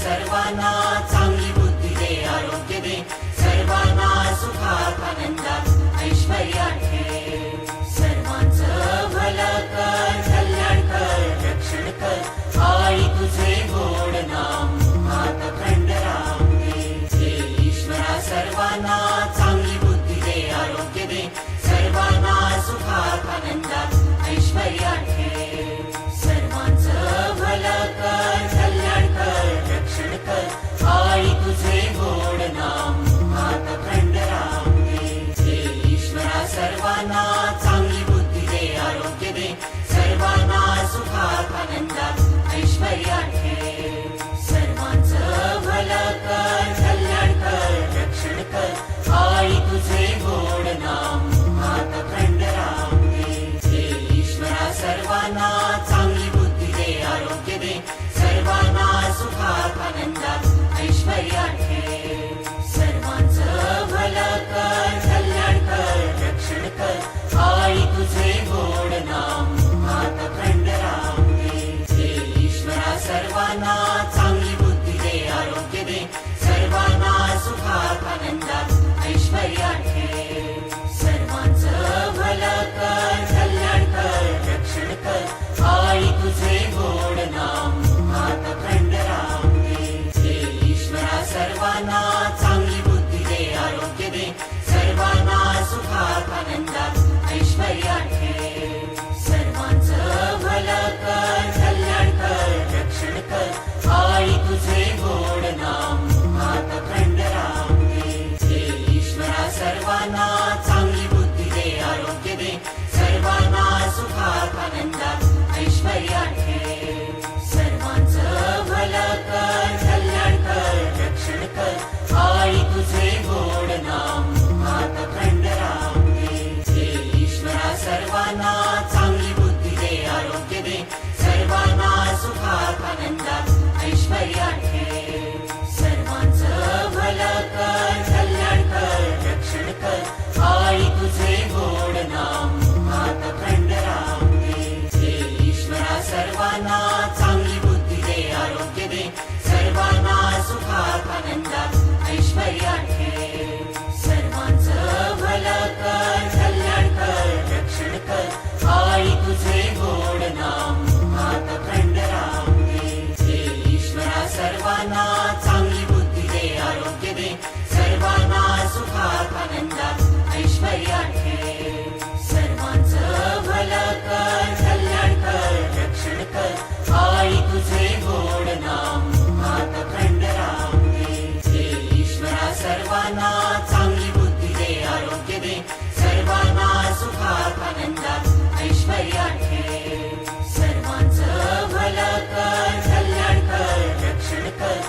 सर्वांना चांगली बुद्धी दे, आरोग्य दे, सर्वांना सुखात आनंदात ऐश्वर्यात ठेव. सर्वांचं भलं कर, कल्याण कर, रक्षण कर, आई तुझे गोड नाम हात खंड राम दे. हे ईश्वरा सर्वांना चांगली बुद्धी दे, आरोग्य दे, सर्वांना सुखात आनंदात ऐश्वर्यात ठेव. सर्वांचं भलं कर, कल्याण कर, रक्षण कर, आई तुझे गोड नाम हात खंड राम दे. हे ईश्वरा सर्वांना चांगली बुद्धी दे, आरोग्य दे, सर्वांना सुखात आनंदात ऐश्वर्यात ठेव. सर्वांचं भलं कर, कल्याण कर, रक्षण कर, आई तुझे गोड नाम हात खंड राम दे. हे ईश्वरा सर्वांना चांगली बुद्धी दे, आरोग्य दे, सर्वांना सुखात आनंदात ऐश्वर्यात ठेव. सर्वांचं भलं कर, कल्याण कर, रक्षण कर, आई तुझे गोड नाम हात खंड राम दे. हे ईश्वरा सर्वांना चांगली बुद्धी दे, आरोग्य दे, सर्वांना सुखात आनंदात ऐश्वर्यात ठेव. सर्वांचं भलं कर, कल्याण कर, रक्षण कर, आई तुझे गोड नाम हात खंड राम दे. हे ईश्वरा सर्वांना चांगली बुद्धी दे, आरोग्य दे, सर्वांना सुखात आनंदात ऐश्वर्यात ठेव. सर्वांचं भलं कर, कल्याण कर, रक्षण कर, आई तुझे गोड नाम हात खंड राम दे. हे ईश्वरा सर्वांना चांगली बुद्धी दे, आरोग्य दे, सर्वांना सुखात आनंदात ऐश्वर्यात ठेव. सर्वांचं भलं कर, कल्याण कर, रक्षण कर, आई तुझे गोड नाम हात खंड राम दे. हे ईश्वरा सर्वांना चांगली बुद्धी दे, आरोग्य दे, सर्वांना सुखात आनंदात ऐश्वर्यात ठेव. सर्वांचं भलं कर, कल्याण कर, रक्षण कर, आई तुझे गोड नाम हात खंड राम दे. हे ईश्वरा सर्वांना चांगली बुद्धी दे, आरोग्य दे, सर्वांना सुखात आनंदात ऐश्वर्यात ठेव. सर्वांचं भलं कर, कल्याण कर, रक्षण कर, आई तुझे गोड नाम हात खंड राम दे. हे ईश्वरा सर्वांना चांगली बुद्धी दे, आरोग्य दे, सर्वांना सुखात आनंदात ऐश्वर्यात ठेव. सर्वांचं भलं कर, कल्याण कर, रक्षण कर, आई तुझे गोड नाम हात खंड राम दे. हे ईश्वरा सर्वांना चांगली बुद्धी दे, आरोग्य दे, सर्वांना सुखात आनंदात ऐश्वर्यात ठेव. सर्वांचं भलं कर, कल्याण कर, रक्षण कर,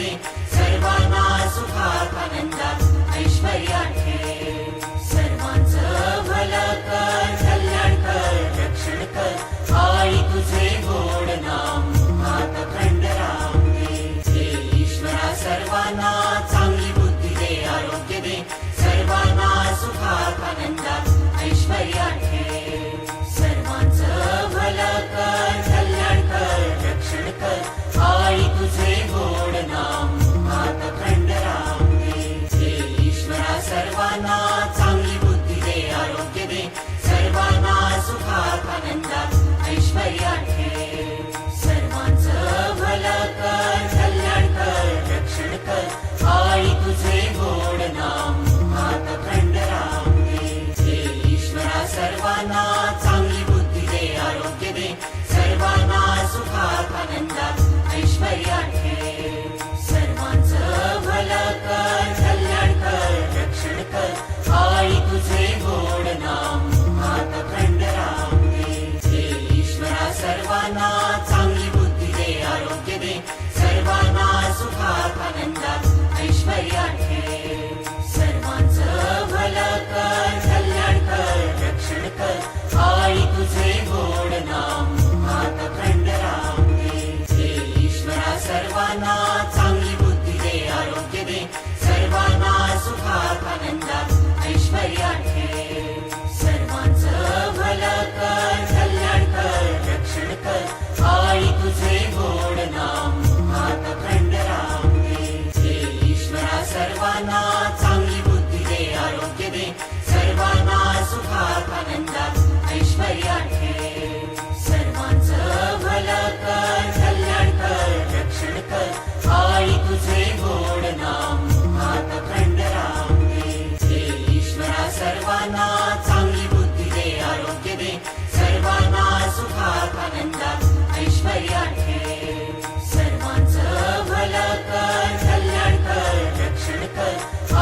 दे, सर्वांना सुखात आनंदात ऐश्वर्यात ठेव. सर्वांचं भलं कर, कल्याण कर, रक्षण कर, आई तुझे गोड नाम हात खंड राम दे. हे ईश्वरा सर्वांना चांगली बुद्धी दे, आरोग्य दे, सर्वांना सुखात आनंदात ऐश्वर्यात ठेव. सर्वांचं भलं कर, कल्याण कर, रक्षण कर, आई तुझे गोड नाम हात खंड राम दे. हे ईश्वरा सर्वांना चांगली बुद्धी दे, आरोग्य दे, सर्वांना सुखात आनंदात ऐश्वर्यात ठेव. सर्वांचं भलं कर, कल्याण कर, रक्षण कर, आई तुझे गोड नाम हात खंड राम दे. हे ईश्वरा सर्वांना चांगली बुद्धी दे, आरोग्य दे, सर्वांना सुखात आनंदात ऐश्वर्यात ठेव. सर्वांचं भलं कर, कल्याण कर, रक्षण कर, आई तुझे गोड नाम हात खंड राम दे. हे ईश्वरा सर्वांना चांगली बुद्धी दे, आरोग्य दे, सर्वांना सुखात आनंदात ऐश्वर्यात ठेव. सर्वांचं भलं कर, कल्याण कर, रक्षण कर, आई तुझे गोड नाम हात खंड राम दे. हे ईश्वरा सर्वांना चांगली बुद्धी दे, आरोग्य दे, सर्वांना सुखात आनंदात ऐश्वर्यात ठेव. सर्वांचं भलं कर, कल्याण कर, रक्षण कर, आई तुझे गोड नाम हात खंड राम दे. हे ईश्वरा सर्वांना चांगली बुद्धी दे, आरोग्य दे, सर्वांना सुखात आनंदात ऐश्वर्यात ठेव. सर्वांचं भलं कर, कल्याण कर, रक्षण कर, आई तुझे गोड नाम हात खंड राम दे. हे ईश्वरा सर्वांना चांगली बुद्धी दे, आरोग्य दे, सर्वांना सुखात आनंदात ऐश्वर्यात ठेव. सर्वांचं भलं कर, कल्याण कर, रक्षण कर,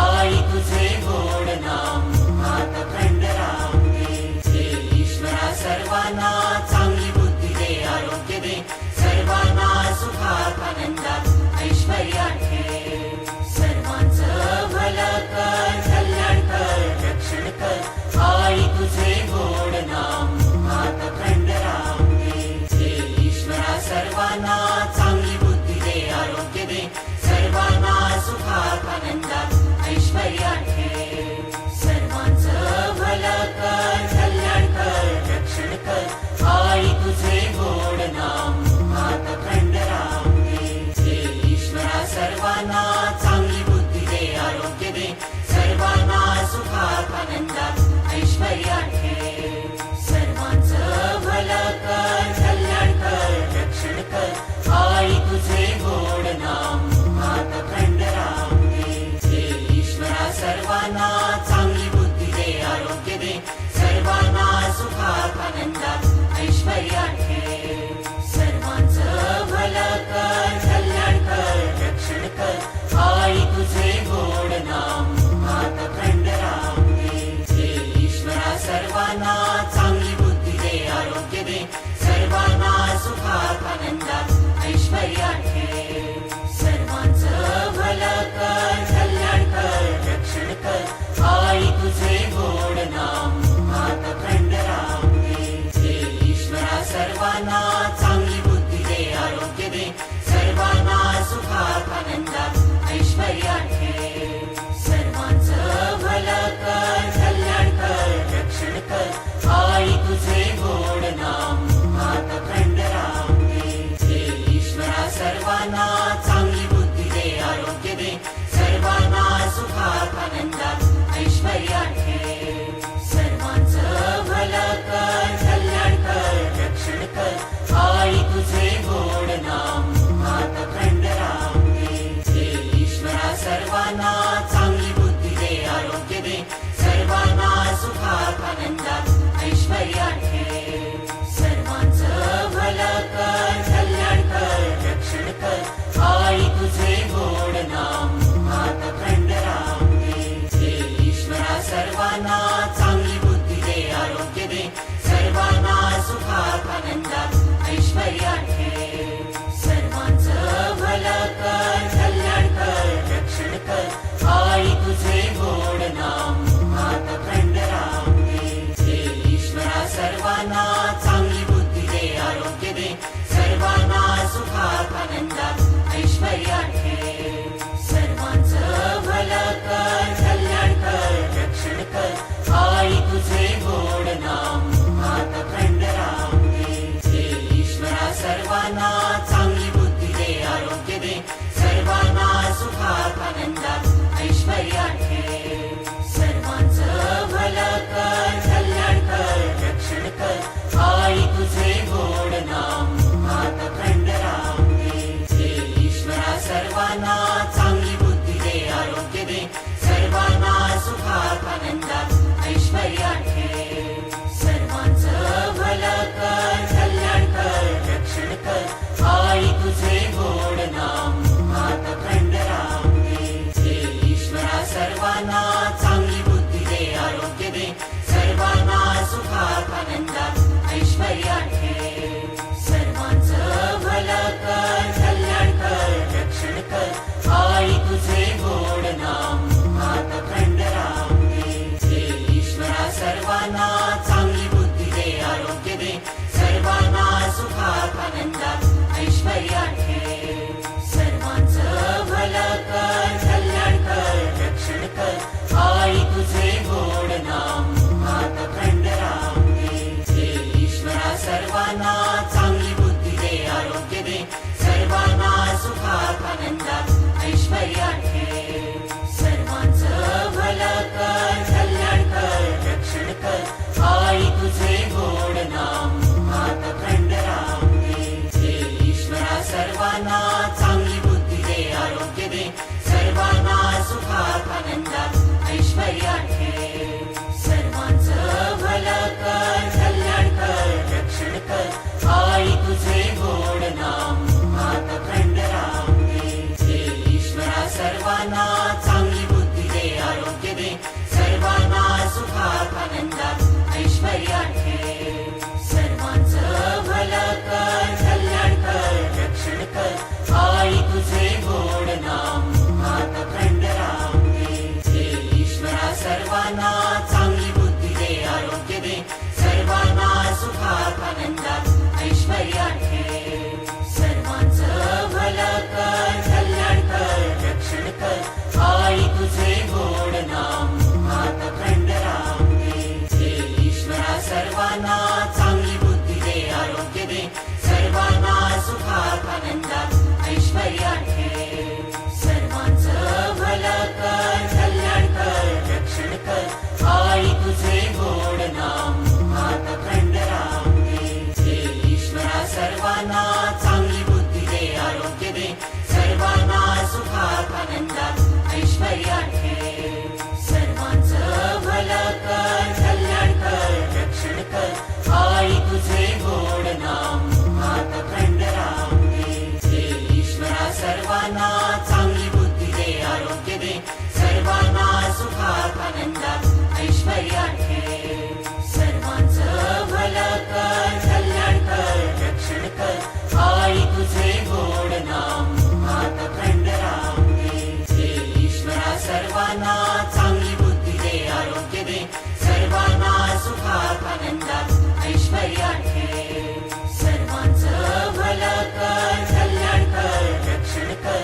आई तुझे गोड नाम हात खंड राम दे. हे ईश्वरा सर्वांना चांगली बुद्धी दे, आरोग्य दे, सर्वांना सुखात आनंदात ऐश्वर्यात ठेव. सर्वांचं भलं कर, कल्याण कर, रक्षण कर, आई तुझे गोड नाम हात खंड राम दे. हे ईश्वरा सर्वांना चांगली बुद्धी दे, आरोग्य दे, सर्वांना सुखात आनंदात ऐश्वर्यात ठेव. सर्वांचं भलं कर, कल्याण कर, रक्षण कर, आई तुझे गोड नाम हात खंड राम दे. हे ईश्वरा सर्वांना चांगली बुद्धी दे, आरोग्य दे, सर्वांना सुखात आनंदात ऐश्वर्यात ठेव. सर्वांचं भलं कर, कल्याण कर, रक्षण कर, आई तुझे गोड नाम हात खंड राम दे. हे ईश्वरा सर्वांना चांगली बुद्धी दे, आरोग्य दे, सर्वांना सुखात आनंदात ऐश्वर्यात ठेव. सर्वांचं भलं कर, कल्याण कर, रक्षण कर, आई तुझे गोड नाम हात खंड राम दे. हे ईश्वरा सर्वांना चांगली बुद्धी दे, आरोग्य दे, सर्वांना सुखात आनंदात ऐश्वर्यात ठेव. सर्वांचं भलं कर, कल्याण कर, रक्षण कर, आई तुझे गोड नाम हात खंड राम दे. हे ईश्वरा सर्वांना चांगली बुद्धी दे, आरोग्य दे, सर्वांना सुखात आनंदात ऐश्वर्यात ठेव. सर्वांचं भलं कर, कल्याण कर, रक्षण कर, आई तुझे गोड नाम हात खंड राम दे. हे ईश्वरा सर्वांना चांगली बुद्धी दे, आरोग्य दे, सर्वांना सुखात आनंदात ऐश्वर्यात ठेव. सर्वांचं भलं कर, कल्याण कर, रक्षण कर, आई तुझे गोड नाम हात खंड राम दे. हे ईश्वरा सर्वांना चांगली बुद्धी दे, आरोग्य दे, सर्वांना सुखात आनंदात ऐश्वर्यात ठेव. सर्वांचं भलं कर, कल्याण कर, रक्षण कर, आई तुझे गोड नाम हात खंड राम दे. हे ईश्वरा सर्वांना चांगली बुद्धी दे, आरोग्य दे, सर्वांना सुखात आनंदात ऐश्वर्यात ठेव. सर्वांचं भलं कर, कल्याण ऐश्वर्यात ठेव. सर्वांचं भलं कर, कल्याण कर, रक्षण कर, आई तुझे गोड नाम हात खंडराम दे. हे ईश्वरा सर्वांना चांगली बुद्धी दे, आरोग्य दे, सर्वांना सुखात आनंदात ऐश्वर्यात ठेव. सर्वांचं भलं कर, कल्याण कर, रक्षण कर, आई तुझे गोड नाम हात खंडराम दे. हे ईश्वरा सर्वांना चांगली बुद्धी दे, आरोग्य दे, सर्वांना सुखात आनंदात ऐश्वर्यात ठेव. सर्वांचं भलं कर, कल्याण कर, रक्षण कर, आई तुझे गोड नाम हात खंडराम दे. हे ईश्वरा सर्वांना चांगली बुद्धी दे, आरोग्य दे, सर्वांना सुखात आनंदात ऐश्वर्यात ठेव. सर्वांचं भलं कर, कल्याण कर, रक्षण कर, आई तुझे गोड नाम हात खंडराम दे. हे ईश्वरा सर्वांना चांगली बुद्धी दे, आरोग्य दे, सर्वांना सुखात आनंदात ऐश्वर्यात ठेव. सर्वांचं भलं कर, कल्याण कर, रक्षण कर, आई तुझे गोड नाम हात खंडराम दे. हे ईश्वरा सर्वांना चांगली बुद्धी दे, आरोग्य दे, सर्वांना सुखात आनंदात ऐश्वर्यात ठेव. सर्वांचं भलं कर, कल्याण कर, रक्षण कर, आई तुझे गोड नाम हात खंडराम दे. हे ईश्वरा सर्वांना चांगली बुद्धी दे, आरोग्य दे, सर्वांना सुखात आनंदात ऐश्वर्यात ठेव. सर्वांचं भलं कर, कल्याण कर, रक्षण कर, आई तुझे गोड नाम हात खंडराम दे. हे ईश्वरा सर्वांना चांगली बुद्धी दे, आरोग्य दे, सर्वांना सुखात आनंदात ऐश्वर्यात ठेव. सर्वांचं भलं कर, कल्याण कर, रक्षण कर, आई तुझे गोड नाम हात खंडराम दे. हे ईश्वरा सर्वांना चांगली बुद्धी दे, आरोग्य दे, सर्वांना सुखात आनंदात ऐश्वर्यात ठेव. सर्वांचं भलं कर, कल्याण कर, रक्षण कर, आई तुझे गोड नाम हात खंडराम दे. हे ईश्वरा सर्वांना चांगली बुद्धी दे, आरोग्य दे, सर्वांना सुखात आनंदात ऐश्वर्यात ठेव. सर्वांचं भलं कर, कल्याण कर, रक्षण कर, आई तुझे गोड नाम हात खंडराम दे. हे ईश्वरा सर्वांना चांगली बुद्धी दे, आरोग्य दे, सर्वांना सुखात आनंदात ऐश्वर्यात ठेव. सर्वांचं भलं कर, कल्याण कर, रक्षण कर,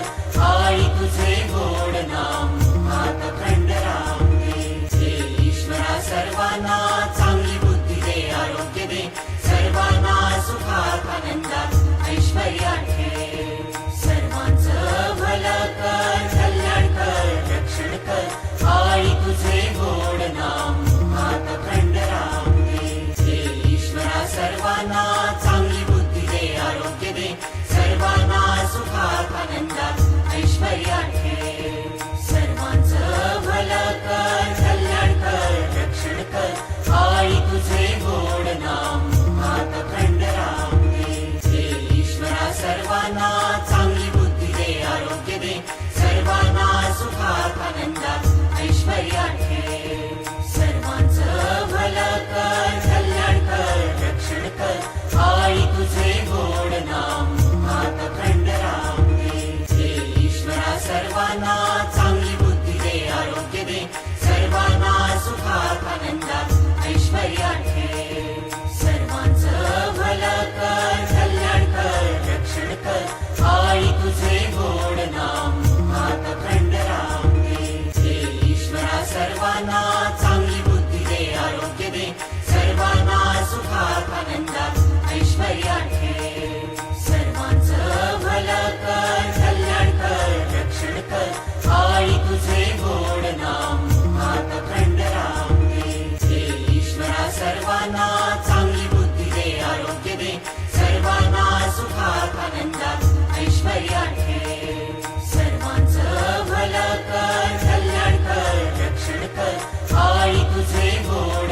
आई तुझे गोड नाम हात खंडराम दे. हे ईश्वरा सर्वांना चांगली बुद्धी दे, आरोग्य दे, सर्वांना सुखात आनंदात ऐश्वर्यात ठेव. सर्वांचं भलं कर, कल्याण कर, रक्षण कर, आई तुझे गोड नाम हात खंडराम दे. हे ईश्वरा सर्वांना चांगली बुद्धी दे, आरोग्य दे, सर्वांना सुखात आनंदात ऐश्वर्यात ठेव. सर्वांचं भलं कर, कल्याण कर, रक्षण कर, आई तुझे गोड नाम हात खंडराम दे. हे ईश्वरा सर्वांना चांगली बुद्धी दे, आरोग्य दे, सर्वांना सुखात आनंदात ऐश्वर्यात ठेव. सर्वांचं भलं कर, कल्याण कर, रक्षण कर, आई तुझे गोड नाम हात खंडराम दे. हे ईश्वरा सर्वांना चांगली बुद्धी दे, आरोग्य दे, सर्वांना सुखात आनंदात ऐश्वर्यात ठेव. सर्वांचं भलं कर, कल्याण कर, रक्षण कर, आई तुझे गोड नाम हात खंडराम दे. हे ईश्वरा सर्वांना चांगली बुद्धी दे, आरोग्य दे, सर्वांना सुखात आनंदात ऐश्वर्यात ठेव. सर्वांचं भलं कर, कल्याण कर, रक्षण कर, आई तुझे गोड नाम हात खंडराम दे. हे ईश्वरा सर्वांना चांगली बुद्धी दे, आरोग्य दे, सर्वांना सुखात आनंदात ऐश्वर्यात ठेव. सर्वांचं भलं कर, कल्याण कर, रक्षण कर, आई तुझे गोड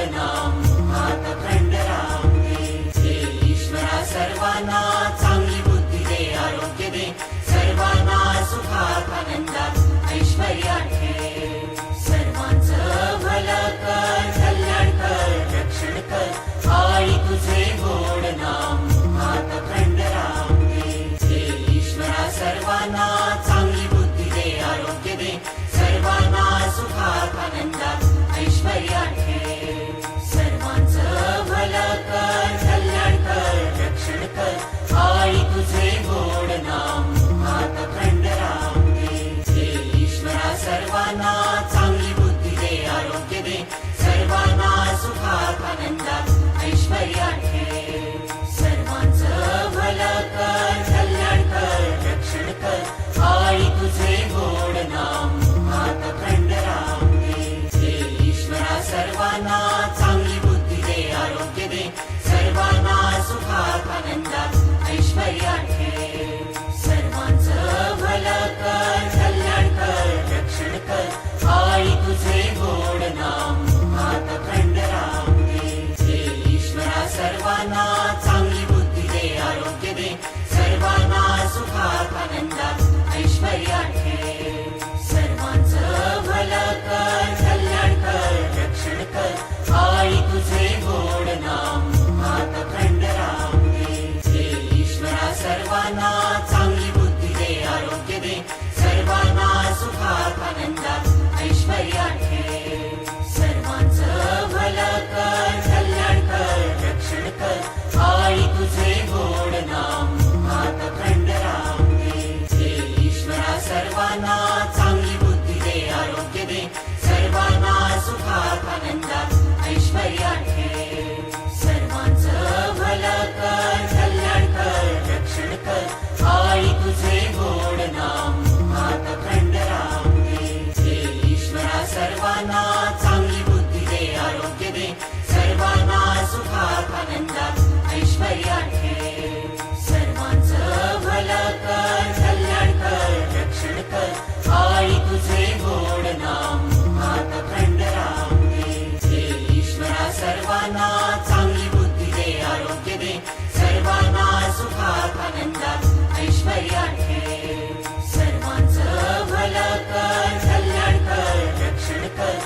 सर्वांना चांगली बुद्धी दे, आरोग्य दे, सर्वांना सुखात आनंदात ऐश्वर्यात ठेव. सर्वांचं भलं कर, कल्याण कर, रक्षण कर, आई तुझे गोड नाम, हात खंड राम दे. हे ईश्वरा सर्वांना चांगली बुद्धी दे, आरोग्य दे, सर्वांना सुखात आनंदात ऐश्वर्यात ठेव. सर्वांचं भलं कर, कल्याण कर, रक्षण कर, आई तुझे गोड नाम, हात खंड राम दे. हे ईश्वरा सर्वांना चांगली बुद्धी दे, आरोग्य दे, सर्वांना सुखात आनंदात ऐश्वर्यात ठेव. सर्वांचं भलं कर, कल्याण कर, रक्षण कर, आई तुझे गोड नाम, हात खंड राम दे. हे ईश्वरा सर्वांना चांगली बुद्धी दे, आरोग्य दे, सर्वांना सुखात आनंदात ऐश्वर्यात ठेव. सर्वांचं भलं कर, कल्याण कर, रक्षण कर, आई तुझे गोड नाम, हात खंड राम दे. हे ईश्वरा सर्वांना चांगली बुद्धी दे, आरोग्य दे, सर्वांना सुखात आनंदात ऐश्वर्यात ठेव. सर्वांचं भलं कर, कल्याण कर, रक्षण कर, आई तुझे गोड नाम, हात खंड राम दे. हे ईश्वरा सर्वांना चांगली बुद्धी दे, आरोग्य दे, सर्वांना सुखात आनंदात ऐश्वर्यात ठेव. सर्वांचं भलं कर, कल्याण कर, रक्षण कर, आई तुझे गोड नाम, हात खंड राम दे. हे ईश्वरा सर्वांना चांगली बुद्धी दे, आरोग्य दे, सर्वांना सुखात आनंदात ऐश्वर्यात ठेव. सर्वांचं भलं कर, कल्याण कर, रक्षण कर,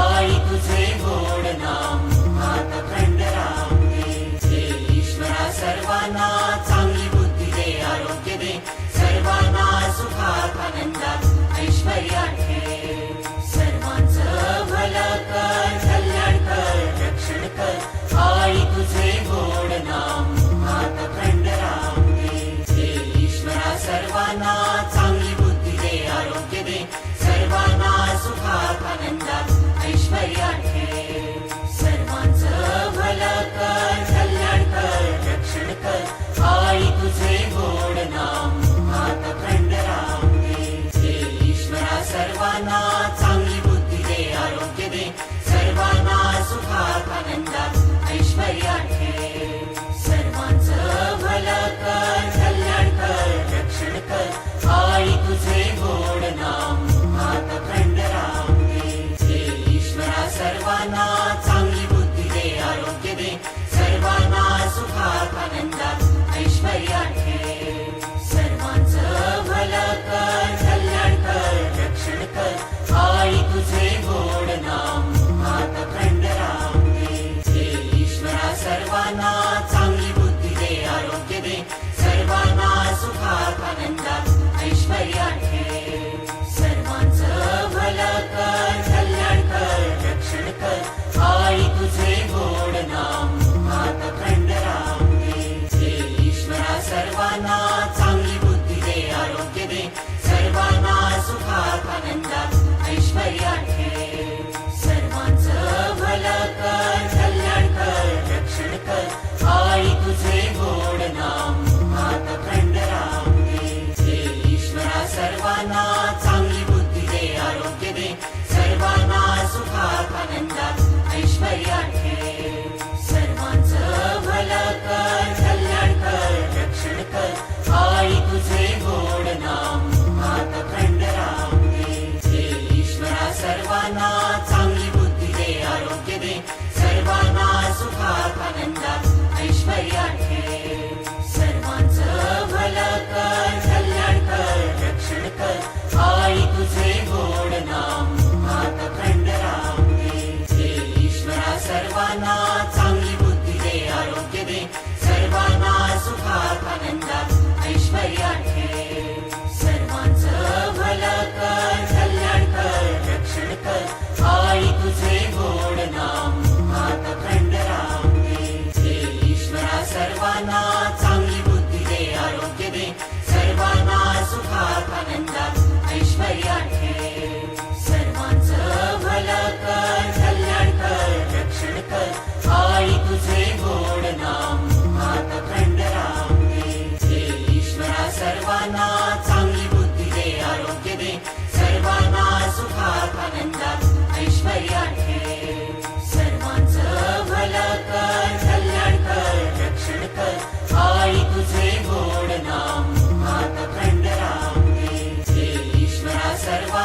आई तुझे गोड नाम, हात खंड राम दे. हे ईश्वरा सर्वांना चांगली बुद्धी दे, आरोग्य दे, सर्वांना सुखात आनंदात ऐश्वर्यात ठेव. सर्वांचं भलं कर, कल्याण कर, रक्षण कर, आई तुझे गोड नाम, हात खंड राम दे. हे ईश्वरा सर्वांना चांगली बुद्धी दे, आरोग्य दे, सर्वांना सुखात आनंदात ऐश्वर्यात ठेव. सर्वांचं भलं कर, कल्याण कर, रक्षण कर, आई तुझे गोड नाम, हात खंड राम दे. हे ईश्वरा सर्वांना चांगली बुद्धी दे, आरोग्य दे, सर्वांना सुखात आनंदात ऐश्वर्यात ठेव. सर्वांचं भलं कर, कल्याण कर, रक्षण कर, आई तुझे गोड नाम, हात खंड राम दे. हे ईश्वरा सर्वांना चांगली बुद्धी दे, आरोग्य दे, सर्वांना सुखात आनंदात ऐश्वर्यात ठेव. सर्वांचं भलं कर, कल्याण कर, रक्षण कर, आई तुझे गोड नाम, हात खंड राम दे. हे ईश्वरा सर्वांना चांगली बुद्धी दे, आरोग्य दे, सर्वांना सुखात आनंदात ऐश्वर्यात ठेव. सर्वांचं भलं कर, कल्याण कर, रक्षण कर, आई तुझे गोड नाम, हात खंड राम दे. हे ईश्वरा सर्वांना चांगली बुद्धी दे, आरोग्य दे, सर्वांना सुखात आनंदात ऐश्वर्यात ठेव. सर्वांचं भलं कर, कल्याण कर, रक्षण कर, आई तुझे गोड नाम, हात खंड राम दे. हे ईश्वरा सर्वांना चांगली बुद्धी दे, आरोग्य दे, सर्वांना सुखात आनंदात ऐश्वर्यात ठेव. सर्वांचं भलं कर, कल्याण कर, रक्षण कर, आई तुझे गोड नाम, हात खंड राम दे. हे ईश्वरा सर्वांना चांगली बुद्धी दे, आरोग्य दे, सर्वांना सुखात आनंदात ऐश्वर्यात ठेव. सर्वांचं भलं कर, कल्याण कर, रक्षण कर, आई तुझे गोड नाम, हात खंड राम दे. हे ईश्वरा सर्वांना चांगली बुद्धी दे, आरोग्य दे, सर्वांना सुखात आनंदात ऐश्वर्यात ठेव. सर्वांचं भलं कर, कल्याण कर, रक्षण कर, आई तुझे गोड नाम, हात खंड राम दे. हे ईश्वरा सर्वांना चांगली बुद्धी दे, आरोग्य दे, सर्वांना सुखात आनंदात ऐश्वर्यात ठेव. सर्व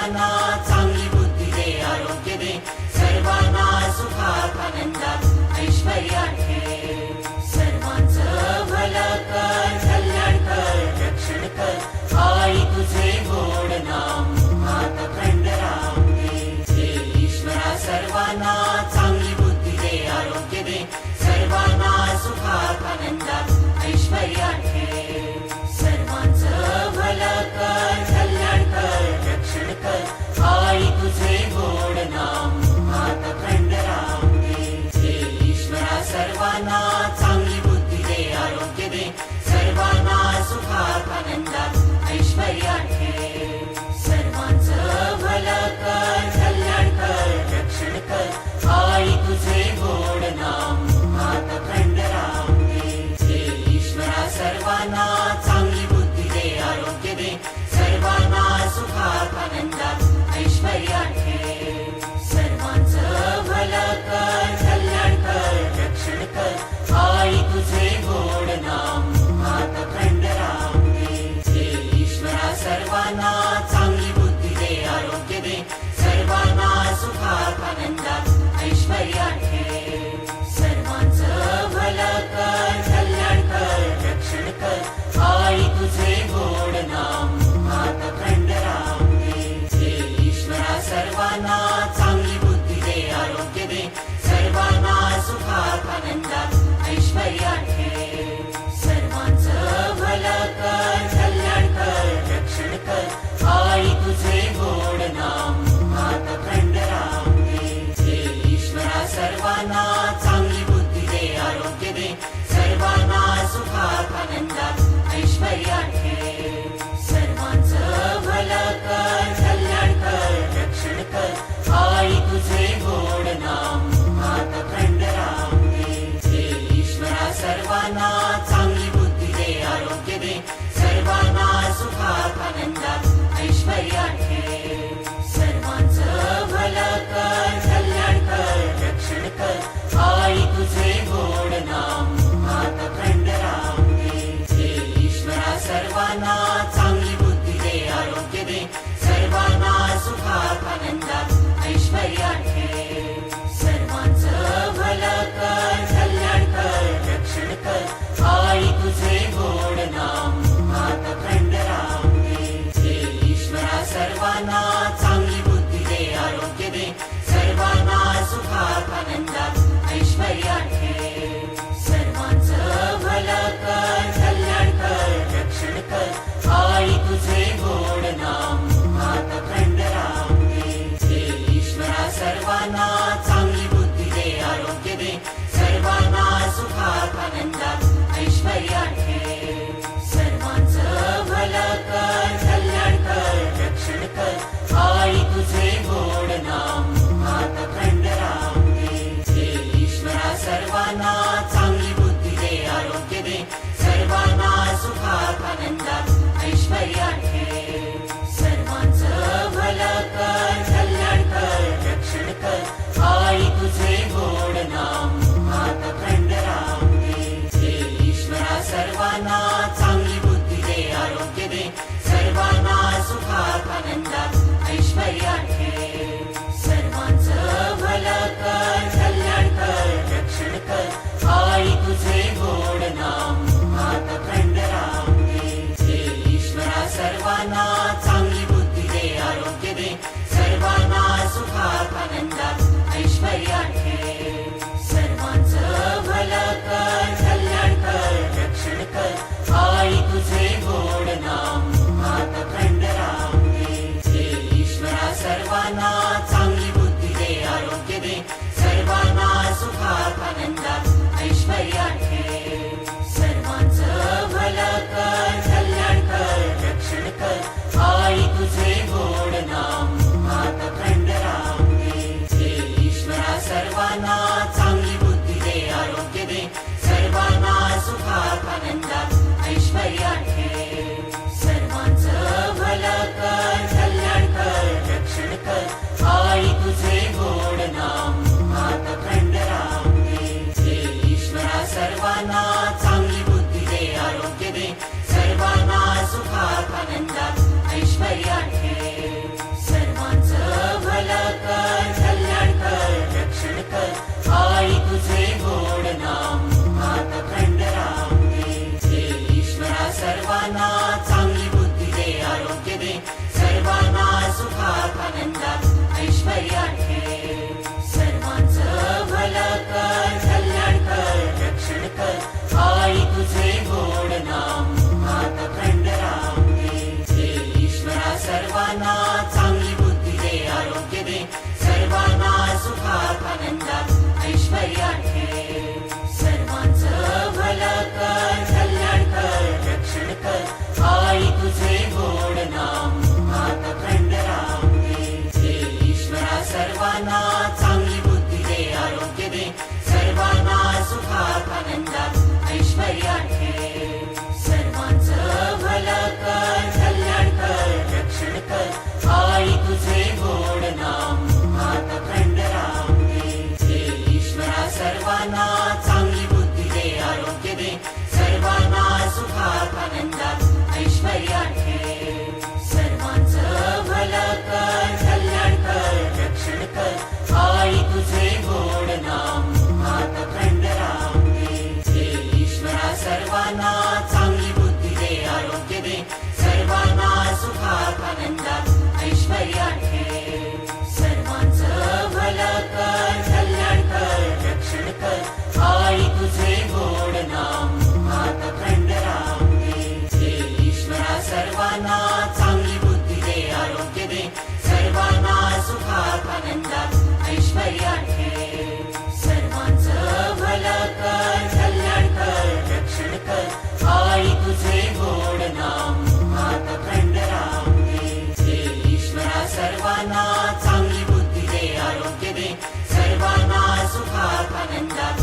सर्वांना चांगली बुद्धी दे आरोग्य दे सर्वांना सुखात आनंदात ऐश्वर्यात ठेव सर्वांचं भलं कर कल्याण कर रक्षण कर आई तुझे गोड नाम हात खंड राम दे ईश्वरा सर्वांना चांगली बुद्धी दे आरोग्य दे सर्वांना सुखात आनंदात ऐश्वर्यात ठेव सर्वांचं भलं कर कल्याण कर रक्षण कर आई तुझे गोड नाम हात खंड राम दे ईश्वरा सर्वांना चांगली बुद्धी दे आरोग्य दे सर्वांना सुखात आनंदात ऐश्वर्यात ठेव सर्वांचं भलं कर कल्याण कर रक्षण कर आई तुझे गोड नाम हात खंड राम दे ईश्वरा सर्वांना चांगली बुद्धी दे आरोग्य दे सर्वांना सुखात आनंदात ऐश्वर्यात ठेव सर्वांचं भलं कर कल्याण कर रक्षण कर आई तुझे गोड नाम हात खंड राम दे ईश्वरा सर्वांना चांगली बुद्धी दे आरोग्य दे सर्वांना सुखात आनंदात ऐश्वर्यात ठेव सर्वांचं भलं कर कल्याण कर रक्षण कर आई तुझे गोड नाम हात खंड राम दे ईश्वरा सर्वांना चांगली बुद्धी दे आरोग्य दे सर्वांना सुखात आनंदात ऐश्वर्यात ठेव सर्वांचं भलं कर कल्याण कर रक्षण कर आई तुझे गोड नाम हात खंड राम दे ईश्वरा सर्वांना चांगली बुद्धी दे आरोग्य दे सर्वांना सुखात आनंदात ऐश्वर्यात ठेव सर्वांचं भलं कर कल्याण कर रक्षण कर आई तुझे गोड नाम हात खंड राम दे ईश्वरा सर्वांना चांगली बुद्धी दे आरोग्य दे सर्वांना सुखात आनंदात ऐश्वर्यात ठेव सर्वांचं भलं कर कल्याण कर रक्षण कर आई तुझे गोड नाम हात खंड राम दे ईश्वरा सर्वांना चांगली बुद्धी दे आरोग्य दे सर्वांना सुखात आनंदात ऐश्वर्यात ठेव सर्वांचं भलं कर कल्याण कर रक्षण कर आई तुझे गोड नाम हात खंड राम दे ईश्वरा सर्वांना चांगली बुद्धी दे आरोग्य दे सर्वांना सुखात आनंदात ऐश्वर्यात ठेव सर्वांचं भलं कर कल्याण कर रक्षण कर आई तुझे गोड नाम हात खंड राम दे ईश्वरा सर्वांना चांगली बुद्धी दे आरोग्य दे सर्वांना सुखात आनंदात ऐश्वर्यात ठेव सर्वांचं भलं कर कल्याण कर रक्षण कर आई तुझे गोड नाम हात खंड राम दे ईश्वरा सर्वांना चांगली बुद्धी दे आरोग्य दे सर्वांना सुखात आनंदात ऐश्वर्यात ठेव सर्वांचं भलं कर कल्याण कर रक्षण कर आई तुझे गोड नाम हात खंड राम दे ईश्वरा सर्वांना चांगली बुद्धी दे आरोग्य दे सर्वांना सुखात आनंदात ऐश्वर्यात ठेव सर्वांचं भलं कर कल्याण कर रक्षण कर आई तुझे गोड नाम हात खंड राम दे ईश्वरा सर्वांना चांगली बुद्धी दे आरोग्य दे सर्वांना सुखात आनंदात ऐश्वर्यात ठेव सर्वांचं भलं कर कल्याण कर रक्षण कर आई तुझे गोड नाम हात खंड राम दे ईश्वरा सर्वांना चांगली बुद्धी दे आरोग्य दे सर्वांना सुखात आनंदात ऐश्वर्यात ठेव सर्वांचं भलं कर कल्याण कर रक्षण कर आई तुझे गोड नाम हात खंड राम दे ईश्वरा सर्वांना चांगली बुद्धी दे आरोग्य दे सर्वांना सुखात आनंदात ऐश्वर्यात ठेव सर्वांचं भलं कर कल्याण कर रक्षण कर सर्वांना चांगली बुद्धी दे, आरोग्य दे, सर्वांना सुखात आनंदात ऐश्वर्यात ठेव. सर्वांचं भलं कर, कल्याण कर, रक्षण कर, आणि तुझे गोड नाम हात खंड राम दे. हे ईश्वरा सर्वांना चांगली बुद्धी दे, आरोग्य दे, सर्वांना सुखात आनंदात ऐश्वर्यात ठेव. सर्वांचं भलं कर, कल्याण कर, रक्षण कर, आणि तुझे गोड नाम हात खंड राम दे. हे ईश्वरा सर्वांना चांगली बुद्धी दे, आरोग्य दे, सर्वांना सुखात आनंदात ऐश्वर्यात ठेव. सर्वांचं भलं कर, कल्याण कर, रक्षण कर, आणि तुझे गोड नाम हात खंड राम दे. हे ईश्वरा सर्वांना चांगली बुद्धी दे, आरोग्य दे, सर्वांना सुखात आनंदात ऐश्वर्यात ठेव. सर्वांचं भलं कर, कल्याण कर, रक्षण कर, आणि तुझे गोड नाम हात खंड राम दे. हे ईश्वरा सर्वांना चांगली बुद्धी दे, आरोग्य दे, सर्वांना सुखात आनंदात ऐश्वर्यात ठेव. सर्वांचं भलं कर, कल्याण कर, रक्षण कर, आणि तुझे गोड नाम हात खंड राम दे. हे ईश्वरा सर्वांना चांगली बुद्धी दे, आरोग्य दे, सर्वांना सुखात आनंदात ऐश्वर्यात ठेव. सर्वांचं भलं कर, कल्याण कर, रक्षण कर, आणि तुझे गोड नाम हात खंड राम दे. हे ईश्वरा सर्वांना चांगली बुद्धी दे, आरोग्य दे, सर्वांना सुखात आनंदात